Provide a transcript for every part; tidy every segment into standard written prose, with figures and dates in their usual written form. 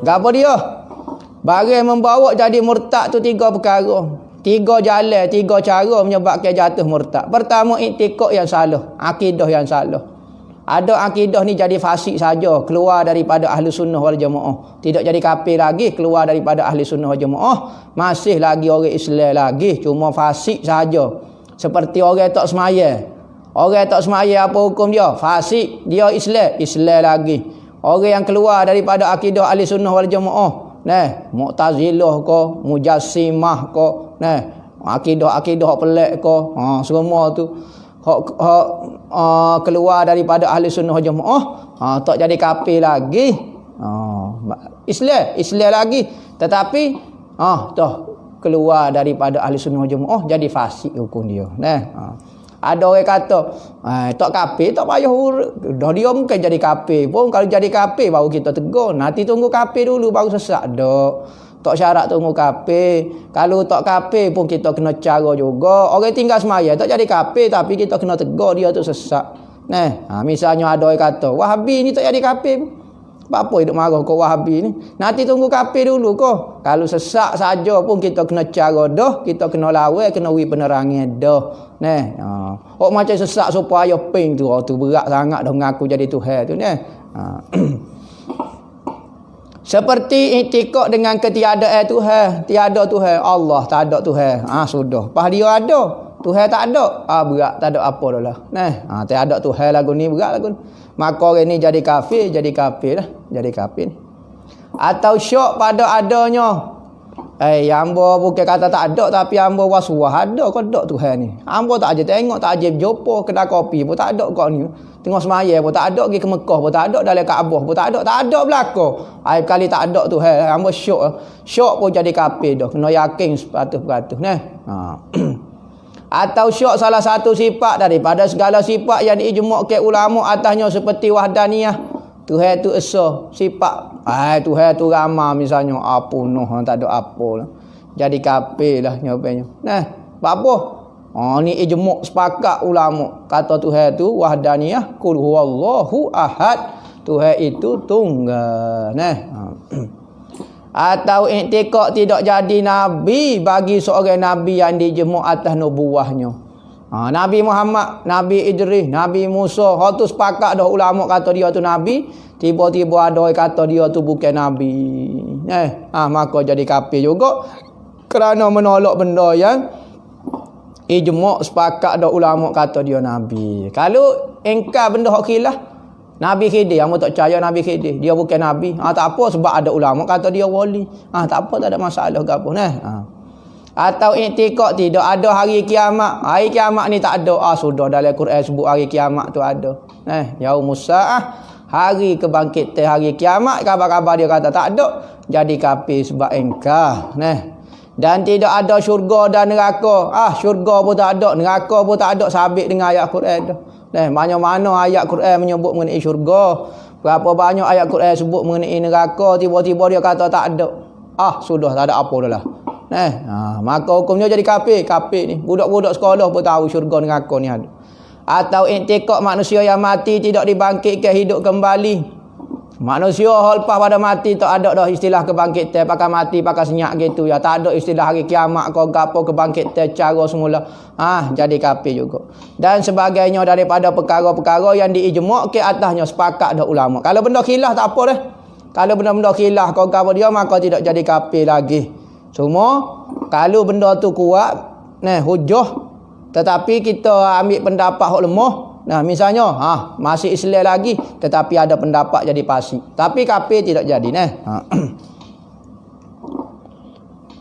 Gapo dia? Barang membawa jadi murtad tu 3 perkara. 3 jalan, 3 cara menyebabkan jatuh murtad. Pertama, iktikad yang salah, akidah yang salah. Ada akidah ni jadi fasik saja, keluar daripada ahli sunnah wal jamaah. Tidak jadi kafir lagi, keluar daripada ahli sunnah wal jamaah. Masih lagi orang Islam lagi, cuma fasik saja. Seperti orang tak semaya. Orang tak semaya apa hukum dia? Fasik. Dia Islam lagi. Orang yang keluar daripada akidah ahli sunnah wal jamaah, Mu'tazilah ke, Mujassimah ke, akidah pelik ke, semua tu keluar daripada ahli sunnah wal jamaah, tak jadi kafir lagi. Islam lagi, tetapi keluar daripada ahli sunnah wal jamaah, jadi fasik hukum dia. Ada orang kata tak kafir tak payah dah, dia mungkin jadi kafir pun. Kalau jadi kafir baru kita tegur, nanti tunggu kafir dulu baru sesat. Tak syarat tunggu kafir. Kalau tak kafir pun kita kena cara juga. Orang tinggal semaya tak jadi kafir, tapi kita kena tegur dia tu sesat. Misalnya ada orang kata Wahabi ni tak jadi kafir, apa hidup marah kau Wahabi ni? Nanti tunggu kafir dulu kau. Kalau sesak saja pun kita kena cara dah, kita kena lawan, kena wi penerangan dah. Macam sesak supaya ping tu, tu berat sangat dah mengaku jadi Tuhan tu Seperti iktikad dengan ketiadaan Tuhan. Tiada Tuhan, Allah tak ada Tuhan. Sudah. Pas dia ada, Tuhan tak ada. Berat, tak ada apa dah lah. Tak ada Tuhan lagu ni, berat lagu ni. Maka orang ni jadi kafir lah. Jadi kafir. Atau syak pada adanya. Hamba bukan kata tak ada, tapi hamba was-was ada kau tak Tuhan ni. Hamba tak aja tengok, tak aja jumpa kedai kopi pun tak ada kau ni. Tengok semaya pun tak ada, pergi ke Mekah pun tak ada, dalam Kaabah pun tak ada belaka. Kali tak ada Tuhan, hamba syak pun jadi kafir dah. Kena yakin 100%. Atau syak salah satu sifat daripada segala sifat yang diijma'kan ulama atasnya, seperti wahdaniyah. Tuhan tu esa, sifat. Tuhan tu ramah misalnya, apunuh tak ada apa lah. Jadi kafir lah nyopenya. Apa? Ni ijma' sepakat ulama. Kata Tuhan tu wahdaniyah, qul huwallahu ahad. Tuhan itu tunggal. Atau iktikad tidak jadi nabi bagi seorang nabi yang dijemuk atas nubuahnya. Nabi Muhammad, Nabi Idris, Nabi Musa, tu sepakat dah ulama kata dia tu nabi. Tiba-tiba ada orang kata dia tu bukan nabi. Maka jadi kafir juga, kerana menolak benda yang ijma' sepakat dah ulama kata dia nabi. Kalau engkar benda hak khilaf, Nabi Khidir, hamba tak percaya Nabi Khidir, dia bukan nabi. Tak apa, sebab ada ulama kata dia wali. Tak apa, tak ada masalah ke apa. Atau iktikad tidak ada hari kiamat. Hari kiamat ni tak ada. Sudah dalam Quran sebut hari kiamat tu ada. Yaumus saah, hari kebangkitan hari kiamat, kabar-kabar dia kata tak ada. Jadi kafir sebab engkar. Dan tidak ada syurga dan neraka. Syurga pun tak ada, neraka pun tak ada, sabit dengan ayat Quran tu. Mana-mana ayat Quran menyebut mengenai syurga, berapa banyak ayat Quran sebut mengenai neraka, tiba-tiba dia kata tak ada. Sudah tak ada apa dah lah. Maka hukumnya jadi kafir ni. Budak-budak sekolah pun tahu syurga neraka ni ada. Atau iktikad manusia yang mati tidak dibangkitkan hidup kembali. Manusia lepas pada mati tak ada dah istilah kebangkitan, pakai mati pakai senyap gitu ya. Tak ada istilah hari kiamat kau gapo kebangkitan cara semula. Jadi kafir juga. Dan sebagainya daripada perkara-perkara yang diijma' ke atasnya sepakat dah ulama. Kalau benda khilaf tak apa dah. Kalau benda-benda khilaf kau gapo dia, maka tidak jadi kafir lagi. Cuma kalau benda tu kuat, hujah, tetapi kita ambil pendapat hak lemah. Misalnya masih Islam lagi, tetapi ada pendapat jadi fasik, tapi kafir tidak jadi.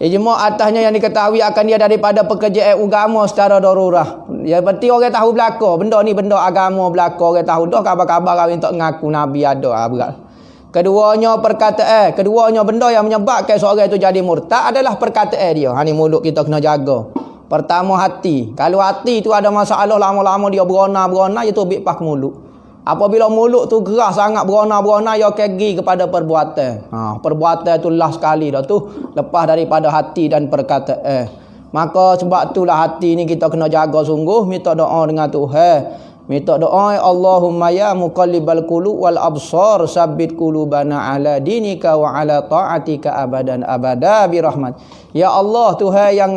Ijma' atasnya yang diketahui akan dia daripada pekerjaan agama secara darurah. Ya berarti orang tahu belaka benda ni, benda agama belaka, orang tahu dah kabar-kabar orang tak ngaku nabi ada. Berat. Keduanya perkataan, keduanya benda yang menyebabkan seorang itu jadi murtad adalah perkataan dia. Ni mulut kita kena jaga. Pertama hati. Kalau hati tu ada masalah, lama-lama dia berona, dia tu ambil pak mulut. Apabila mulut tu keras sangat berona, dia kegi kepada perbuatan. Perbuatan tu lah sekali dah tu, lepas daripada hati dan perkataan. Maka sebab itulah hati ni kita kena jaga sungguh, minta doa dengan Tuhan. Minta doa, Allahumma ya muqallibal qulub wal absar sabbit qulubana ala dinika wa ala ta'atika abadan abada bi rahmat. Ya Allah, Tuhan yang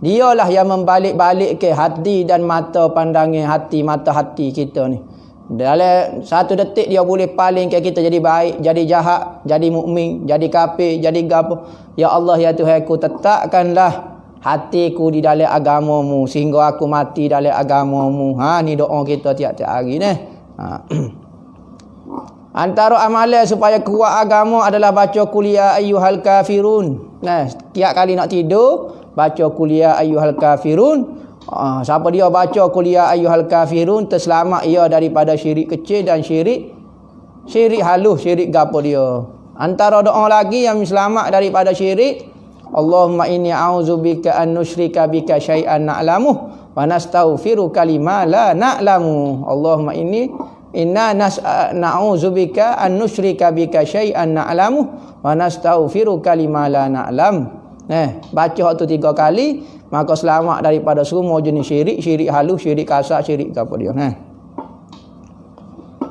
dialah yang membalik-balik ke hati dan mata pandangan hati, mata hati kita ni. Dalam satu detik dia boleh paling ke kita jadi baik, jadi jahat, jadi mukmin, jadi kafir, jadi gapo. Ya Allah, ya Tuhan, aku tetapkanlah hatiku di dalam agamamu sehingga aku mati dalam agamamu. Ni doa kita tiap-tiap hari ni. Antara amalan supaya kuat agama adalah baca kuliah ayyuhal kafirun. Tiap kali nak tidur baca kuliah ayyuhal kafirun. Siapa dia baca kuliah ayyuhal kafirun, terselamat ia daripada syirik kecil dan syirik halus, syirik gapo dia. Antara doa lagi yang selamat daripada syirik, Allahumma inni a'udzubika an nusyrika bika syai'an na'lamuh wa nastaghfiruka lima la na'lamu. Allahumma inna na'udzubika an nusyrika bika syai'an na'lamuh wa nastaghfiruka lima la na'lam. Baca tu 3 kali, maka selamat daripada semua jenis syirik, syirik halus, syirik kasar, syirik apa dia.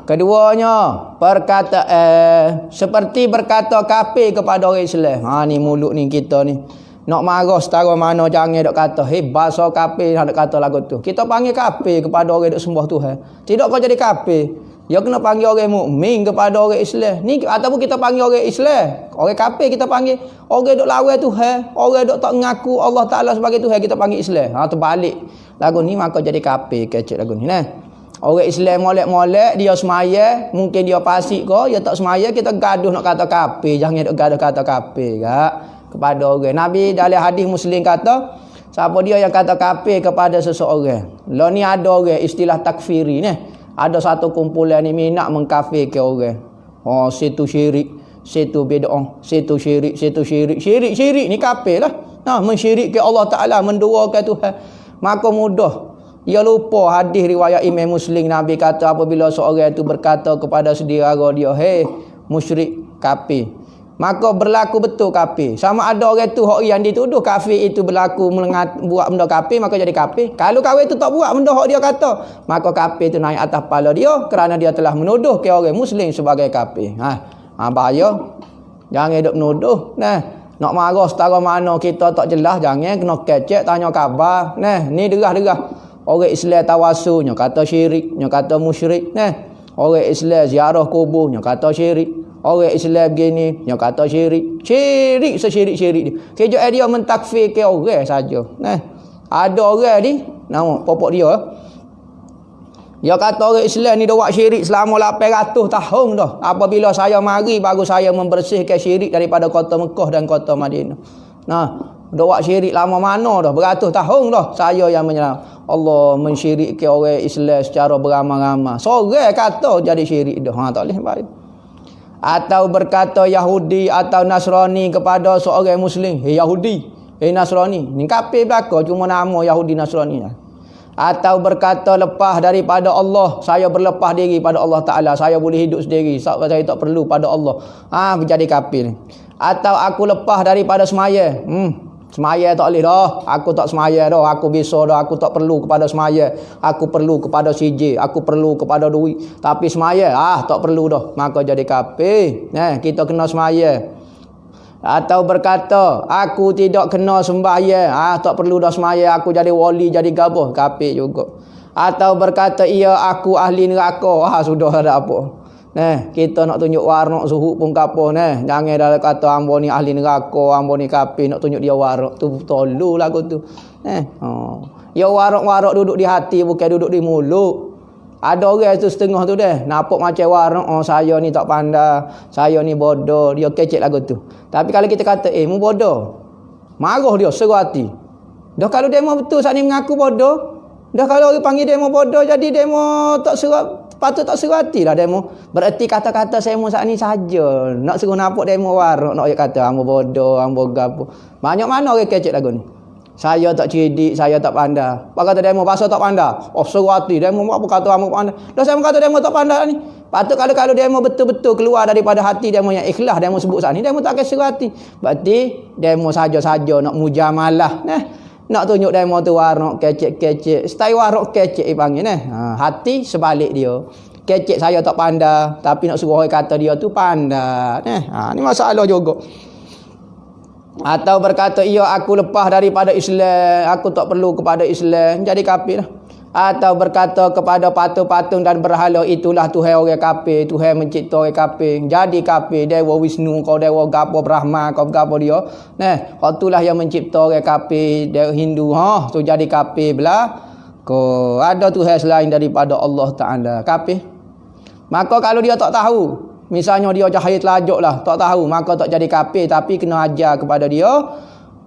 Keduanya, seperti berkata kafir kepada orang Islam. Ni mulut ni kita ni. Nak marah setara mana jangan dok kata, bahasa kafir nak kata lagu tu. Kita panggil kafir kepada orang dok sembah Tuhan. Tidak kau jadi kafir. Ya kena panggil orang mukmin kepada orang Islam. Ni ataupun kita panggil orang Islam, orang kafir kita panggil orang dok lawan Tuhan, orang dok tak mengaku Allah Taala sebagai Tuhan, kita panggil Islam. Terbalik. Lagu ni maka jadi kafir kecil lagu ni. Orang Islam molek-molek, dia semaya, mungkin dia fasik ke, dia tak semaya, kita gaduh nak kata kafir. Jangan dok gaduh kata kafir kepada orang. Nabi dalam hadis Muslim kata, siapa dia yang kata kafir kepada seseorang. Lah ni ada orang istilah takfiri ni. Ada satu kumpulan ni minat mengkafirkan orang. Situ syirik, situ bid'ah, situ syirik, situ syirik. Syirik ni kafir lah. Mensyirikkan Allah Taala, menduakan Tuhan. Maka mudah dia lupa hadis riwayat Imam Muslim. Nabi kata apabila seorang itu berkata kepada saudara dia, musyrik, kafir, maka berlaku betul kafir. Sama ada orang tu hak yang dituduh kafir itu berlaku buat benda kafir, maka jadi kafir. Kalau kawan itu tak buat benda hak dia kata, maka kafir itu naik atas kepala dia kerana dia telah menuduh ke orang Muslim sebagai kafir. Bahaya. Jangan duk menuduh. Nak marah setara mana kita tak jelas, jangan kena kecek tanya khabar. Ni derah-derah. Orang Islam tawasulnya kata syirik, nya kata musyrik. Orang Islam ziarah kubur, nya kata syirik. Orang Islam begini, nya kata syirik. Syirik sesyirik-syirik dia. Kejap dia mentakfirkan orang saja. Ada orang ni, nama popok dia. Dia kata orang Islam ni dah buat syirik selama 800 tahun dah. Apabila saya mari baru saya membersihkan syirik daripada kota Mekah dan kota Madinah. Dah buat syirik lama mana dah, beratus tahun dah saya yang menyerang. Allah mensyirikkan orang Islam secara beramai-ramai. Seorang kata jadi syirik dah. Tak boleh baik. Atau berkata Yahudi atau Nasrani kepada seorang Muslim, Yahudi, Nasrani. Ni kafir belaka, cuma nama Yahudi Nasrani. Atau berkata lepas daripada Allah, saya berlepas diri pada Allah Ta'ala, saya boleh hidup sendiri, saya tak perlu pada Allah. Menjadi kafir. Atau aku lepas daripada semaya. Semaya tak boleh dah. Aku tak semaya dah. Aku bisa dah. Aku tak perlu kepada semaya. Aku perlu kepada CJ. Aku perlu kepada duit. Tapi semaya, tak perlu dah. Maka jadi kafir. Kita kena semaya. Atau berkata, aku tidak kena sembahyang. Tak perlu dah semaya. Aku jadi wali, jadi gabah. Kafir juga. Atau berkata, iya aku ahli neraka. Sudah ada apa. Kita nak tunjuk warak suhu pun kapo. Jangan dah kata ambo ni ahli neraka, ambo ni kafir, nak tunjuk dia warak tu tolu lagu tu. Ya warak duduk di hati, bukan duduk di mulut. Ada orang tu setengah tu nampak macam warak, saya ni tak pandai, saya ni bodoh, dia kecek lagu tu. Tapi kalau kita kata mu bodoh, marah dia seru hati. Dah kalau demo betul saat ni mengaku bodoh, dah kalau orang panggil demo bodoh, jadi demo tak seru. Patut tak seru hati lah demo. Berarti kata-kata saya saat ni saja. Nak suruh nampak demo warak. Nak kata ambo bodoh, ambo gapo. Banyak mana orang kecek lagu ni. Saya tak cerdik, saya tak pandai. Apa kata demo bahasa tak pandai? Seru hati. Demo apa kata ambo pandai? Dah saya kata demo tak pandai ni. Patut kalau demo betul-betul keluar daripada hati demo yang ikhlas, demo sebut saat ni, demo tak akan seru hati. Berarti demo saja-saja nak mujamalah. Nak tunjuk demo tu warna kecek-kecek. Style warna kecek panggil hati sebalik dia. Kecek saya tak pandai, tapi nak suruh orang kata dia tu pandai. Ni masalah juga. Atau berkata, iya aku lepas daripada Islam, aku tak perlu kepada Islam, jadi kafir lah. Atau berkata kepada patung-patung dan berhala, itulah Tuhan orang kafir, Tuhan mencipta orang kafir, jadi kafir. Dewa Wisnu kau, dewa gapo Brahma kau, gapo dia. Kau itulah yang mencipta orang kafir, dewa Hindu tu jadi kafir belah. Kau ada Tuhan selain daripada Allah Taala, kafir. Maka kalau dia tak tahu, misalnya dia cahaya telajak lah, tak tahu, maka tak jadi kafir, tapi kena ajar kepada dia.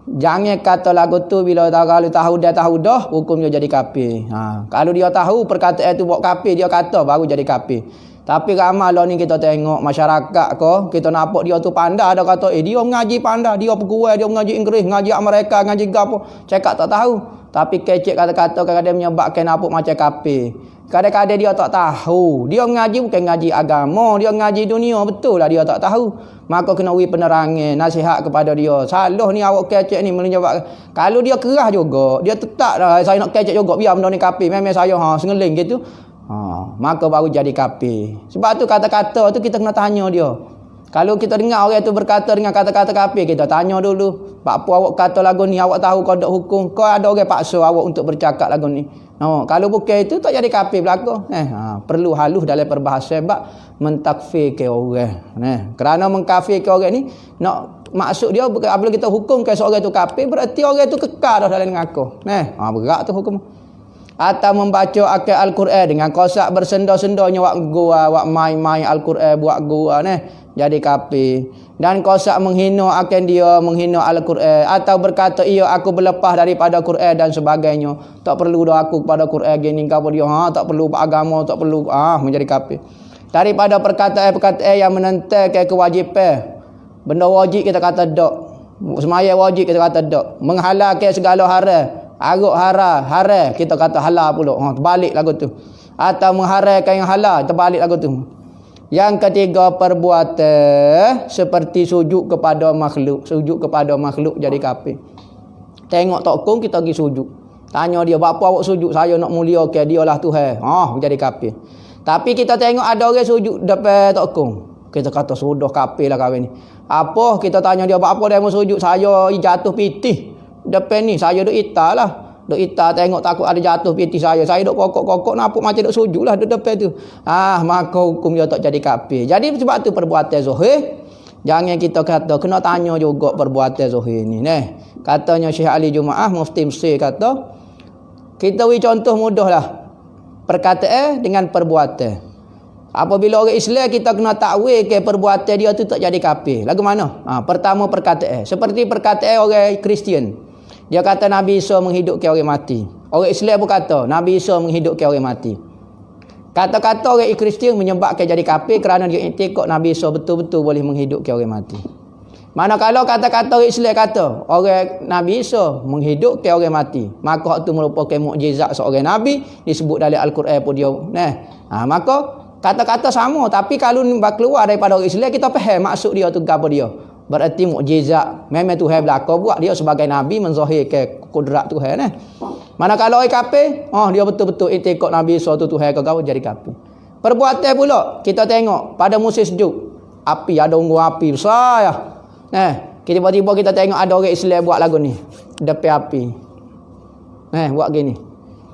Jangan kata lagu tu bila kalau tahu dia tahu dah, hukumnya jadi kafir. Kalau dia tahu perkataan itu buat kafir, dia kata baru jadi kafir. Tapi ramai lah ni kita tengok masyarakat ko, kita nampak dia tu pandai, ada kata dia mengaji pandai, dia pegawai, dia mengaji Inggeris, mengaji Amerika, mengaji gapo, cakap tak tahu. Tapi kecek kata-kata kadang-kadang menyebabkan nampak macam kafir. Kadang-kadang dia tak tahu. Dia mengaji bukan ngaji agama, dia mengaji dunia, betul lah dia tak tahu. Maka kena beri penerangan, nasihat kepada dia. Salah ni awak kecek ni menyebabkan. Kalau dia kerah juga, dia tetap dah saya nak kecek juga, biar benda ni kafir. Memang saya sengeling gitu. Maka baru jadi kafir. Sebab tu kata-kata tu kita kena tanya dia. Kalau kita dengar orang tu berkata dengan kata-kata kafir, kita tanya dulu, apa awak kata lagu ni, awak tahu kau ada hukum, kau ada orang paksa awak untuk bercakap lagu ni. Kalau bukan itu tak jadi kafir belaka. Perlu halus dalam perbahasan sebab mentakfirkan orang. Kerana mengkafirkan orang ni, nak maksud dia apabila kita hukumkan seorang tu kafir, berarti orang tu kekal dah dalam neraka. Berat tu hukum. Atau membaca akal Al-Quran dengan kosak bersenda-sendanya wak gua, wak main-main Al-Quran buat gua jadi kafir. Dan kosak menghina akan dia, menghina Al-Quran, atau berkata iya aku berlepas daripada Quran dan sebagainya, tak perlu dah aku kepada Quran gini kau dia, tak perlu agama, tak perlu, menjadi kafir. Daripada perkataan-perkataan yang menentangkan kewajipan, benda wajib kita kata dak, semaya wajib kita kata dak, menghalalkan segala haram, aruk haram kita kata halal pula, terbalik lagu tu. Atau mengharamkan yang halal, terbalik lagu tu. Yang ketiga, perbuatan seperti sujud kepada makhluk. Sujud kepada makhluk jadi kafir. Tengok tokong kita pergi sujud. Tanya dia, apa awak sujud? Saya nak muliakan dia lah Tuhan. Jadi kafir. Tapi kita tengok ada orang sujud depan tokong. Kita kata sudah kafir lah kahwin ni. Apa? Kita tanya dia, apa dia mau sujud? Saya jatuh pitih. Depan ni, saya duk itar lah. Duk itar tengok takut ada jatuh piti saya. Saya duk kokok-kokok nampak macam duk sujud lah duk depan tu. Maka hukum dia tak jadi kafir. Jadi sebab tu perbuatan zahir. Jangan kita kata, kena tanya juga perbuatan zahir ni. Katanya Syekh Ali Jumaah, Mufti Mesir kata, kita beri contoh mudah lah. Perkataan dengan perbuatan. Apabila orang Islam kita kena takwil ke perbuatan dia tu tak jadi kafir. Lagu mana? Pertama perkataan. Seperti perkataan orang Kristian. Dia kata Nabi Isa menghidupkan orang mati. Orang Islam pun kata Nabi Isa menghidupkan orang mati. Kata-kata orang Kristian menyebabkan jadi kafir kerana dia iktikad Nabi Isa betul-betul boleh menghidupkan orang mati. Manakala kata-kata orang Islam kata orang Nabi Isa menghidupkan orang mati, maka itu merupakan mukjizat seorang Nabi, disebut dalam Al-Quran pun dia. Maka kata-kata sama, tapi kalau keluar daripada orang Islam kita faham maksud dia tu apa dia. Berarti mukjizat. Memang Tuhan belaka buat dia sebagai Nabi menzahirkan kudrat Tuhan. Manakala orang kafir, dia betul-betul iktikad Nabi Isa tu Tuhan ke kau jadi kafir. Perbuatan pula kita tengok pada musim sejuk, api ada unggun api besar ya. Tiba-tiba kita tengok ada orang Islam buat lagu ni depan api. Buat gini.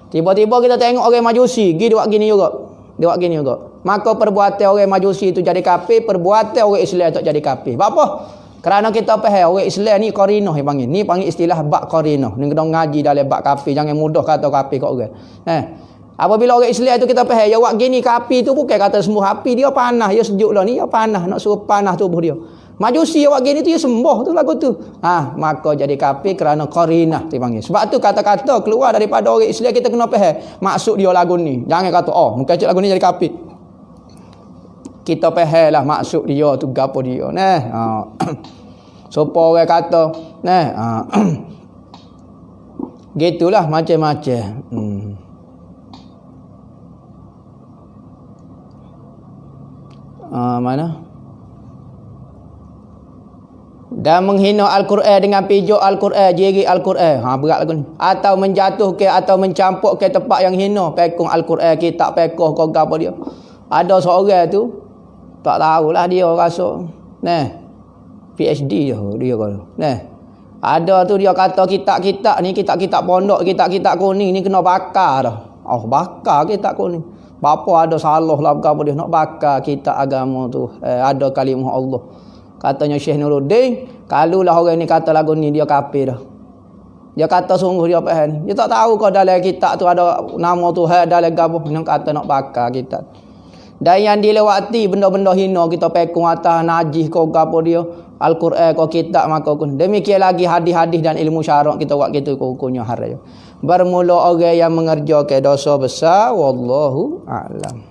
Tiba-tiba kita tengok orang Majusi pergi buat gini juga. Dia buat gini juga. Maka perbuatan orang Majusi itu jadi kafir, perbuatan orang Islam tak jadi kafir. Sebab apa? Kerana kita faham orang Islam ni qarinah dia panggil. Ni panggil istilah bab qarinah. Ni kena ngaji dalam bab kafir. Jangan mudah kata kafir kat orang. Apabila orang Islam tu kita faham, ya buat gini kafir tu bukan kata sembuh api dia panas, dia sejuk lah ni, dia panas, nak suruh panas tubuh dia. Majusi yang buat gini tu dia sembuh tu lagu tu. Maka jadi kafir kerana qarinah dia panggil. Sebab tu kata-kata keluar daripada orang Islam kita kena faham maksud dia lagu ni. Jangan kata mungkin lagu ni jadi kafir. Kita faham lah maksud dia tu gapo dia. Supaya orang kata gitulah macam-macam. Mana? Dan menghina Al-Quran dengan pijak Al-Quran, jiri Al-Quran. Ha, berat lagu ni. Atau menjatuh ke atau mencampuk ke tempat yang hina. Pekong Al-Quran, kitab pekoh kau apa dia. Ada seorang tu, tak tahulah dia rasa. Nah, PhD dia kata. Nah, ada tu dia kata kitab-kitab ni, kitab-kitab pondok, kitab-kitab kuning ni kena bakar dah. Oh, bakar kitab kuning. Bapa ada salah lah apa dia nak bakar kitab agama tu. Ada kalimah Allah. Katanya Syekh Nuruddin, kalulah orang ni kata lagu ni dia kafir dah. Dia kata sungguh dia faham. Dia tak tahu kau dalam kitab tu ada nama Tuhan dalam gapo. Dia kata nak bakar kitab. Dan yang dilewati benda-benda hina kita pekung atas najis kau gapo dia. Al-Quran kau kitab maka kun. Demikian lagi hadis-hadis dan ilmu syarak kita buat gitu hukumnya haram. Bermula orang yang mengerjakan dosa besar wallahu a'lam.